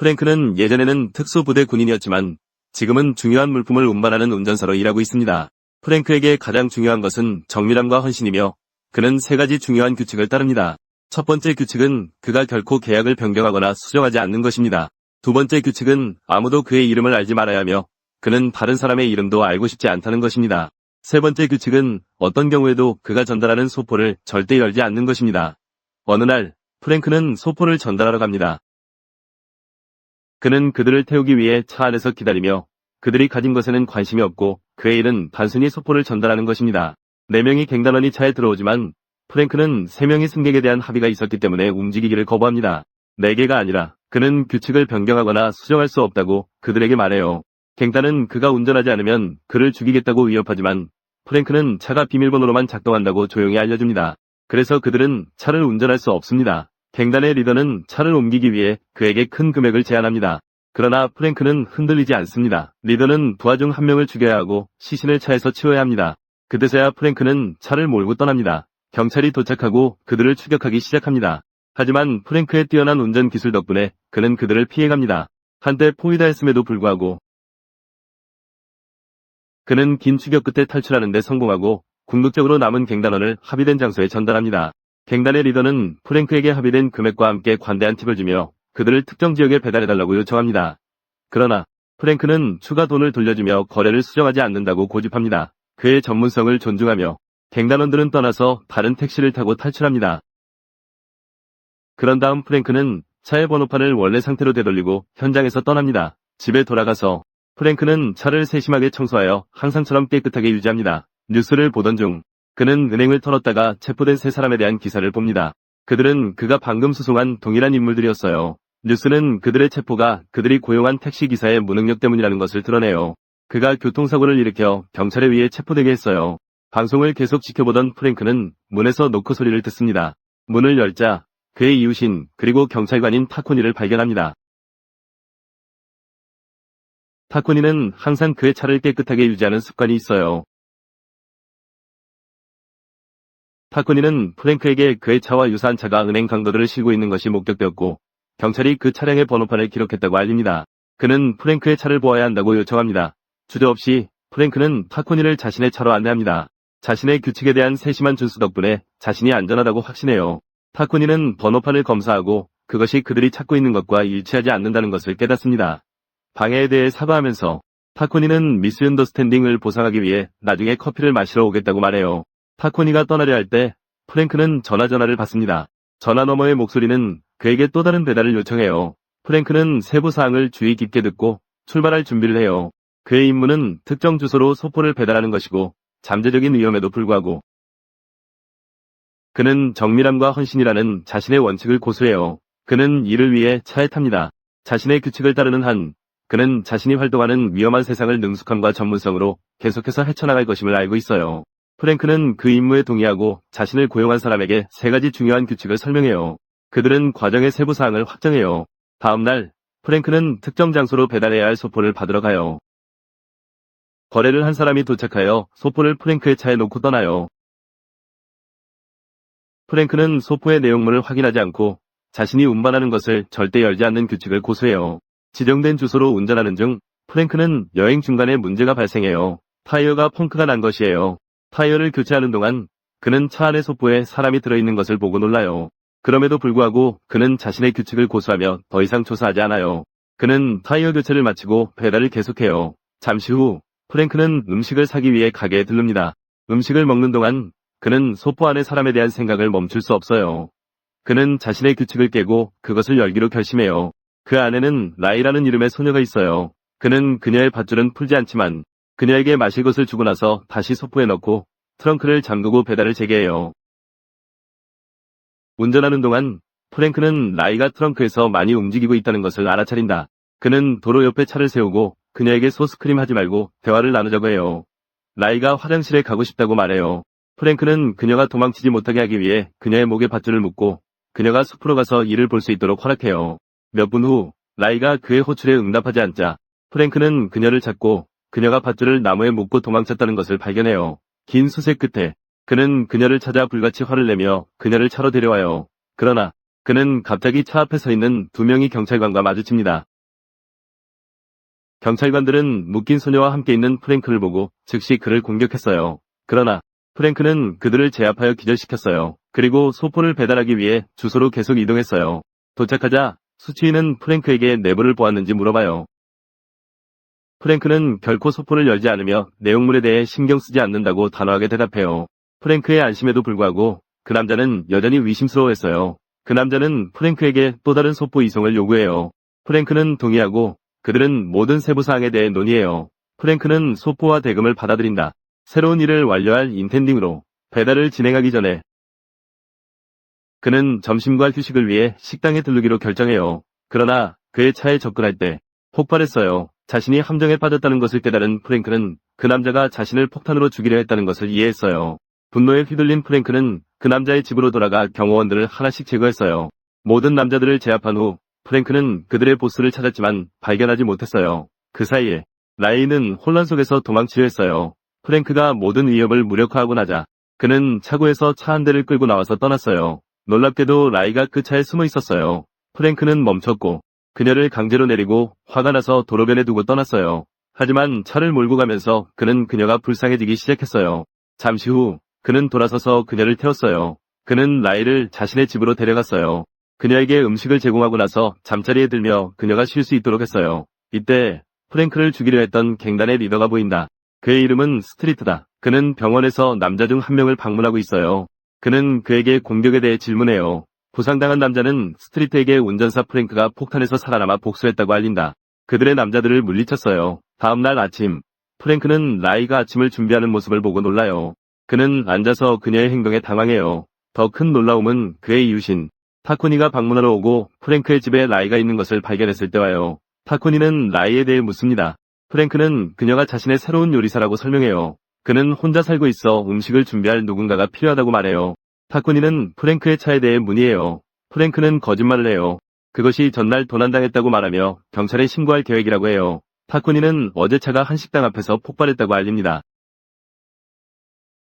프랭크는 예전에는 특수부대 군인이었지만 지금은 중요한 물품을 운반하는 운전사로 일하고 있습니다. 프랭크에게 가장 중요한 것은 정밀함과 헌신이며 그는 세 가지 중요한 규칙을 따릅니다. 첫 번째 규칙은 그가 결코 계약을 변경하거나 수정하지 않는 것입니다. 두 번째 규칙은 아무도 그의 이름을 알지 말아야 하며 그는 다른 사람의 이름도 알고 싶지 않다는 것입니다. 세 번째 규칙은 어떤 경우에도 그가 전달하는 소포를 절대 열지 않는 것입니다. 어느 날 프랭크는 소포를 전달하러 갑니다. 그는 그들을 태우기 위해 차 안에서 기다리며 그들이 가진 것에는 관심이 없고 그의 일은 단순히 소포를 전달하는 것입니다. 4명이 갱단원이 차에 들어오지만 프랭크는 3명의 승객에 대한 합의가 있었기 때문에 움직이기를 거부합니다. 4개가 아니라 그는 규칙을 변경하거나 수정할 수 없다고 그들에게 말해요. 갱단은 그가 운전하지 않으면 그를 죽이겠다고 위협하지만 프랭크는 차가 비밀번호로만 작동한다고 조용히 알려줍니다. 그래서 그들은 차를 운전할 수 없습니다. 갱단의 리더는 차를 옮기기 위해 그에게 큰 금액을 제안합니다. 그러나 프랭크는 흔들리지 않습니다. 리더는 부하 중 1명을 죽여야 하고 시신을 차에서 치워야 합니다. 그때서야 프랭크는 차를 몰고 떠납니다. 경찰이 도착하고 그들을 추격하기 시작합니다. 하지만 프랭크의 뛰어난 운전 기술 덕분에 그는 그들을 피해갑니다. 한때 포위다했음에도 불구하고 그는 긴 추격 끝에 탈출하는 데 성공하고 궁극적으로 남은 갱단원을 합의된 장소에 전달합니다. 갱단의 리더는 프랭크에게 합의된 금액과 함께 관대한 팁을 주며 그들을 특정 지역에 배달해달라고 요청합니다. 그러나 프랭크는 추가 돈을 돌려주며 거래를 수정하지 않는다고 고집합니다. 그의 전문성을 존중하며 갱단원들은 떠나서 다른 택시를 타고 탈출합니다. 그런 다음 프랭크는 차의 번호판을 원래 상태로 되돌리고 현장에서 떠납니다. 집에 돌아가서 프랭크는 차를 세심하게 청소하여 항상처럼 깨끗하게 유지합니다. 뉴스를 보던 중 그는 은행을 털었다가 체포된 3사람에 대한 기사를 봅니다. 그들은 그가 방금 수송한 동일한 인물들이었어요. 뉴스는 그들의 체포가 그들이 고용한 택시기사의 무능력 때문이라는 것을 드러내요. 그가 교통사고를 일으켜 경찰에 의해 체포되게 했어요. 방송을 계속 지켜보던 프랭크는 문에서 노크 소리를 듣습니다. 문을 열자 그의 이웃인 그리고 경찰관인 타코니를 발견합니다. 타코니는 항상 그의 차를 깨끗하게 유지하는 습관이 있어요. 타코니는 프랭크에게 그의 차와 유사한 차가 은행 강도들을 실고 있는 것이 목격되었고 경찰이 그 차량의 번호판을 기록했다고 알립니다. 그는 프랭크의 차를 보아야 한다고 요청합니다. 주저없이 프랭크는 타코니를 자신의 차로 안내합니다. 자신의 규칙에 대한 세심한 준수 덕분에 자신이 안전하다고 확신해요. 타코니는 번호판을 검사하고 그것이 그들이 찾고 있는 것과 일치하지 않는다는 것을 깨닫습니다. 방해에 대해 사과하면서 타코니는 미스언더스탠딩을 보상하기 위해 나중에 커피를 마시러 오겠다고 말해요. 타코니가 떠나려 할 때 프랭크는 전화를 받습니다. 전화 너머의 목소리는 그에게 또 다른 배달을 요청해요. 프랭크는 세부 사항을 주의 깊게 듣고 출발할 준비를 해요. 그의 임무는 특정 주소로 소포를 배달하는 것이고 잠재적인 위험에도 불구하고 그는 정밀함과 헌신이라는 자신의 원칙을 고수해요. 그는 이를 위해 차에 탑니다. 자신의 규칙을 따르는 한 그는 자신이 활동하는 위험한 세상을 능숙함과 전문성으로 계속해서 헤쳐나갈 것임을 알고 있어요. 프랭크는 그 임무에 동의하고 자신을 고용한 사람에게 3가지 중요한 규칙을 설명해요. 그들은 과정의 세부 사항을 확정해요. 다음 날 프랭크는 특정 장소로 배달해야 할 소포를 받으러 가요. 거래를 한 사람이 도착하여 소포를 프랭크의 차에 놓고 떠나요. 프랭크는 소포의 내용물을 확인하지 않고 자신이 운반하는 것을 절대 열지 않는 규칙을 고수해요. 지정된 주소로 운전하는 중 프랭크는 여행 중간에 문제가 발생해요. 타이어가 펑크가 난 것이에요. 타이어를 교체하는 동안 그는 차 안의 소포에 사람이 들어있는 것을 보고 놀라요. 그럼에도 불구하고 그는 자신의 규칙을 고수하며 더 이상 조사하지 않아요. 그는 타이어 교체를 마치고 배달을 계속해요. 잠시 후 프랭크는 음식을 사기 위해 가게에 들릅니다. 음식을 먹는 동안 그는 소포 안의 사람에 대한 생각을 멈출 수 없어요. 그는 자신의 규칙을 깨고 그것을 열기로 결심해요. 그 안에는 라이라는 이름의 소녀가 있어요. 그는 그녀의 밧줄은 풀지 않지만 그녀에게 마실 것을 주고 나서 다시 소포에 넣고 트렁크를 잠그고 배달을 재개해요. 운전하는 동안 프랭크는 라이가 트렁크에서 많이 움직이고 있다는 것을 알아차린다. 그는 도로 옆에 차를 세우고 그녀에게 소스크림 하지 말고 대화를 나누자고 해요. 라이가 화장실에 가고 싶다고 말해요. 프랭크는 그녀가 도망치지 못하게 하기 위해 그녀의 목에 밧줄을 묶고 그녀가 숲으로 가서 이를 볼 수 있도록 허락해요. 몇 분 후 라이가 그의 호출에 응답하지 않자 프랭크는 그녀를 찾고 그녀가 밧줄을 나무에 묶고 도망쳤다는 것을 발견해요. 긴 수색 끝에 그는 그녀를 찾아 불같이 화를 내며 그녀를 차로 데려와요. 그러나 그는 갑자기 차 앞에 서 있는 2명의 경찰관과 마주칩니다. 경찰관들은 묶인 소녀와 함께 있는 프랭크를 보고 즉시 그를 공격했어요. 그러나 프랭크는 그들을 제압하여 기절시켰어요. 그리고 소포를 배달하기 위해 주소로 계속 이동했어요. 도착하자 수취인은 프랭크에게 내부를 보았는지 물어봐요. 프랭크는 결코 소포를 열지 않으며 내용물에 대해 신경 쓰지 않는다고 단호하게 대답해요. 프랭크의 안심에도 불구하고 그 남자는 여전히 의심스러워했어요. 그 남자는 프랭크에게 또 다른 소포 이송을 요구해요. 프랭크는 동의하고 그들은 모든 세부 사항에 대해 논의해요. 프랭크는 소포와 대금을 받아들인다. 새로운 일을 완료할 인텐딩으로 배달을 진행하기 전에 그는 점심과 휴식을 위해 식당에 들르기로 결정해요. 그러나 그의 차에 접근할 때 폭발했어요. 자신이 함정에 빠졌다는 것을 깨달은 프랭크는 그 남자가 자신을 폭탄으로 죽이려 했다는 것을 이해했어요. 분노에 휘둘린 프랭크는 그 남자의 집으로 돌아가 경호원들을 하나씩 제거했어요. 모든 남자들을 제압한 후 프랭크는 그들의 보스를 찾았지만 발견하지 못했어요. 그 사이에 라이는 혼란 속에서 도망치려 했어요. 프랭크가 모든 위협을 무력화하고 나자 그는 차고에서 차 한 대를 끌고 나와서 떠났어요. 놀랍게도 라이가 그 차에 숨어 있었어요. 프랭크는 멈췄고 그녀를 강제로 내리고 화가 나서 도로변에 두고 떠났어요. 하지만 차를 몰고 가면서 그는 그녀가 불쌍해지기 시작했어요. 잠시 후 그는 돌아서서 그녀를 태웠어요. 그는 라이를 자신의 집으로 데려갔어요. 그녀에게 음식을 제공하고 나서 잠자리에 들며 그녀가 쉴 수 있도록 했어요. 이때 프랭크를 죽이려 했던 갱단의 리더가 보인다. 그의 이름은 스트리트다. 그는 병원에서 남자 중 한 명을 방문하고 있어요. 그는 그에게 공격에 대해 질문해요. 부상당한 남자는 스트리트에게 운전사 프랭크가 폭탄에서 살아남아 복수했다고 알린다. 그들의 남자들을 물리쳤어요. 다음날 아침, 프랭크는 라이가 아침을 준비하는 모습을 보고 놀라요. 그는 앉아서 그녀의 행동에 당황해요. 더 큰 놀라움은 그의 이웃인 타코니가 방문하러 오고 프랭크의 집에 라이가 있는 것을 발견했을 때와요. 타코니는 라이에 대해 묻습니다. 프랭크는 그녀가 자신의 새로운 요리사라고 설명해요. 그는 혼자 살고 있어 음식을 준비할 누군가가 필요하다고 말해요. 타코니는 프랭크의 차에 대해 문의해요. 프랭크는 거짓말을 해요. 그것이 전날 도난당했다고 말하며 경찰에 신고할 계획이라고 해요. 타코니는 어제 차가 한 식당 앞에서 폭발했다고 알립니다.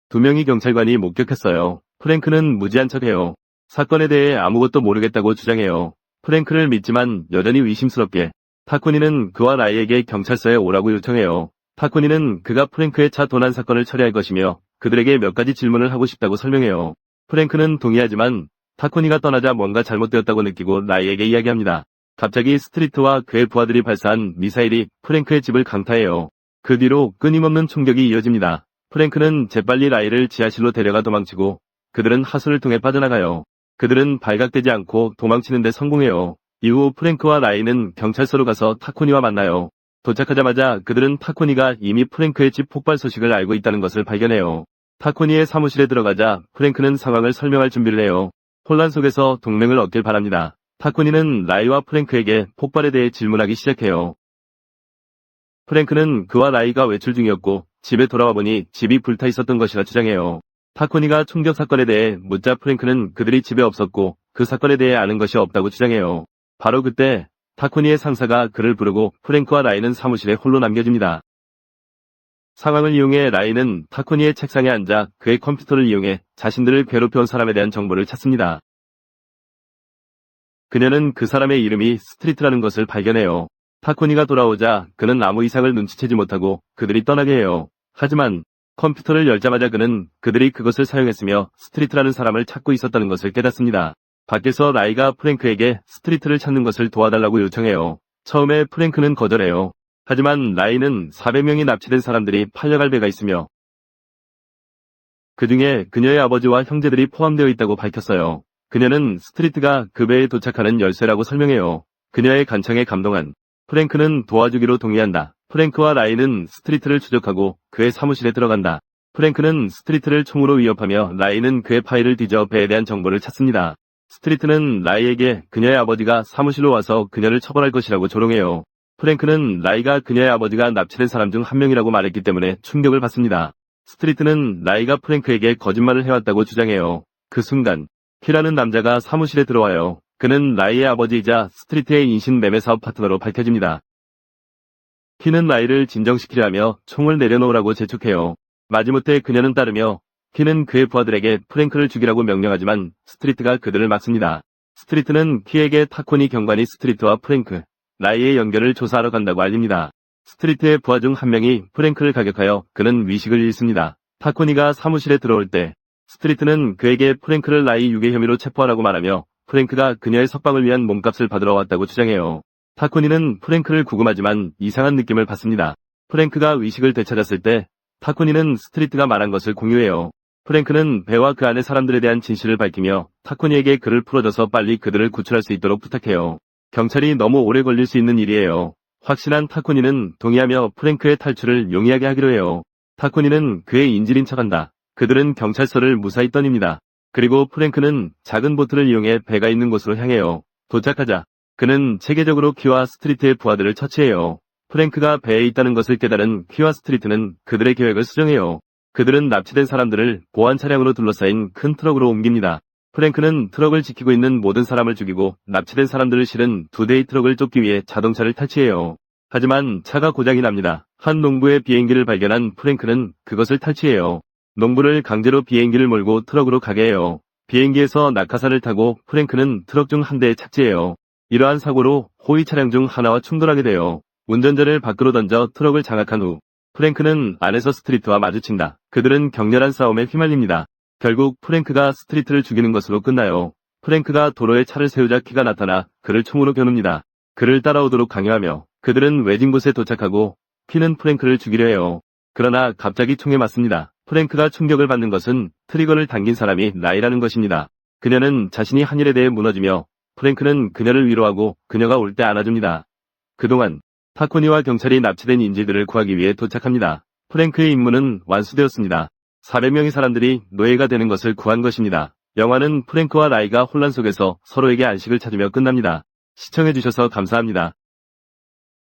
두 명의 경찰관이 목격했어요. 프랭크는 무지한 척해요. 사건에 대해 아무것도 모르겠다고 주장해요. 프랭크를 믿지만 여전히 의심스럽게 타코니는 그와 라이에게 경찰서에 오라고 요청해요. 타코니는 그가 프랭크의 차 도난 사건을 처리할 것이며 그들에게 몇 가지 질문을 하고 싶다고 설명해요. 프랭크는 동의하지만 타코니가 떠나자 뭔가 잘못되었다고 느끼고 라이에게 이야기합니다. 갑자기 스트리트와 그의 부하들이 발사한 미사일이 프랭크의 집을 강타해요. 그 뒤로 끊임없는 총격이 이어집니다. 프랭크는 재빨리 라이를 지하실로 데려가 도망치고 그들은 하수를 통해 빠져나가요. 그들은 발각되지 않고 도망치는 데 성공해요. 이후 프랭크와 라이는 경찰서로 가서 타코니와 만나요. 도착하자마자 그들은 타코니가 이미 프랭크의 집 폭발 소식을 알고 있다는 것을 발견해요. 타코니의 사무실에 들어가자 프랭크는 상황을 설명할 준비를 해요. 혼란 속에서 동맹을 얻길 바랍니다. 타코니는 라이와 프랭크에게 폭발에 대해 질문하기 시작해요. 프랭크는 그와 라이가 외출 중이었고 집에 돌아와 보니 집이 불타 있었던 것이라 주장해요. 타코니가 총격 사건에 대해 묻자 프랭크는 그들이 집에 없었고 그 사건에 대해 아는 것이 없다고 주장해요. 바로 그때 타코니의 상사가 그를 부르고 프랭크와 라이는 사무실에 홀로 남겨집니다. 상황을 이용해 라이는 타코니의 책상에 앉아 그의 컴퓨터를 이용해 자신들을 괴롭혀온 사람에 대한 정보를 찾습니다. 그녀는 그 사람의 이름이 스트리트라는 것을 발견해요. 타코니가 돌아오자 그는 아무 이상을 눈치채지 못하고 그들이 떠나게 해요. 하지만 컴퓨터를 열자마자 그는 그들이 그것을 사용했으며 스트리트라는 사람을 찾고 있었다는 것을 깨닫습니다. 밖에서 라이가 프랭크에게 스트리트를 찾는 것을 도와달라고 요청해요. 처음에 프랭크는 거절해요. 하지만 라이는 400명이 납치된 사람들이 팔려갈 배가 있으며 그 중에 그녀의 아버지와 형제들이 포함되어 있다고 밝혔어요. 그녀는 스트리트가 그 배에 도착하는 열쇠라고 설명해요. 그녀의 간청에 감동한 프랭크는 도와주기로 동의한다. 프랭크와 라이는 스트리트를 추적하고 그의 사무실에 들어간다. 프랭크는 스트리트를 총으로 위협하며 라이는 그의 파일을 뒤져 배에 대한 정보를 찾습니다. 스트리트는 라이에게 그녀의 아버지가 사무실로 와서 그녀를 처벌할 것이라고 조롱해요. 프랭크는 라이가 그녀의 아버지가 납치된 사람 중 한 명이라고 말했기 때문에 충격을 받습니다. 스트리트는 라이가 프랭크에게 거짓말을 해왔다고 주장해요. 그 순간 키라는 남자가 사무실에 들어와요. 그는 라이의 아버지이자 스트리트의 인신매매 사업 파트너로 밝혀집니다. 키는 라이를 진정시키려 하며 총을 내려놓으라고 재촉해요. 마지못해 그녀는 따르며 키는 그의 부하들에게 프랭크를 죽이라고 명령하지만 스트리트가 그들을 막습니다. 스트리트는 키에게 타코니 경관이 스트리트와 프랭크, 라이의 연결을 조사하러 간다고 알립니다. 스트리트의 부하 중 한 명이 프랭크를 가격하여 그는 위식을 잃습니다. 타코니가 사무실에 들어올 때 스트리트는 그에게 프랭크를 나이 유괴 혐의로 체포하라고 말하며 프랭크가 그녀의 석방을 위한 몸값을 받으러 왔다고 주장해요. 타코니는 프랭크를 구금하지만 이상한 느낌을 받습니다. 프랭크가 위식을 되찾았을 때 타코니는 스트리트가 말한 것을 공유해요. 프랭크는 배와 그 안의 사람들에 대한 진실을 밝히며 타코니에게 그를 풀어줘서 빨리 그들을 구출할 수 있도록 부탁해요. 경찰이 너무 오래 걸릴 수 있는 일이에요. 확신한 타코니는 동의하며 프랭크의 탈출을 용이하게 하기로 해요. 타코니는 그의 인질인 척한다. 그들은 경찰서를 무사히 떠닙니다. 그리고 프랭크는 작은 보트를 이용해 배가 있는 곳으로 향해요. 도착하자 그는 체계적으로 퀴와 스트리트의 부하들을 처치해요. 프랭크가 배에 있다는 것을 깨달은 퀴와 스트리트는 그들의 계획을 수정해요. 그들은 납치된 사람들을 보안 차량으로 둘러싸인 큰 트럭으로 옮깁니다. 프랭크는 트럭을 지키고 있는 모든 사람을 죽이고 납치된 사람들을 실은 2대의 트럭을 쫓기 위해 자동차를 탈취해요. 하지만 차가 고장이 납니다. 한 농부의 비행기를 발견한 프랭크는 그것을 탈취해요. 농부를 강제로 비행기를 몰고 트럭으로 가게 해요. 비행기에서 낙하산을 타고 프랭크는 트럭 중 한 대에 착지해요. 이러한 사고로 호위 차량 중 하나와 충돌하게 돼요. 운전자를 밖으로 던져 트럭을 장악한 후 프랭크는 안에서 스트리트와 마주친다. 그들은 격렬한 싸움에 휘말립니다. 결국 프랭크가 스트리트를 죽이는 것으로 끝나요. 프랭크가 도로에 차를 세우자 퀴가 나타나 그를 총으로 겨눕니다. 그를 따라오도록 강요하며 그들은 외진 곳에 도착하고 퀴는 프랭크를 죽이려 해요. 그러나 갑자기 총에 맞습니다. 프랭크가 충격을 받는 것은 트리거를 당긴 사람이 라이라는 것입니다. 그녀는 자신이 한 일에 대해 무너지며 프랭크는 그녀를 위로하고 그녀가 올 때 안아줍니다. 그동안 타코니와 경찰이 납치된 인질들을 구하기 위해 도착합니다. 프랭크의 임무는 완수되었습니다. 400명의 사람들이 노예가 되는 것을 구한 것입니다. 영화는 프랭크와 라이가 혼란 속에서 서로에게 안식을 찾으며 끝납니다. 시청해주셔서 감사합니다.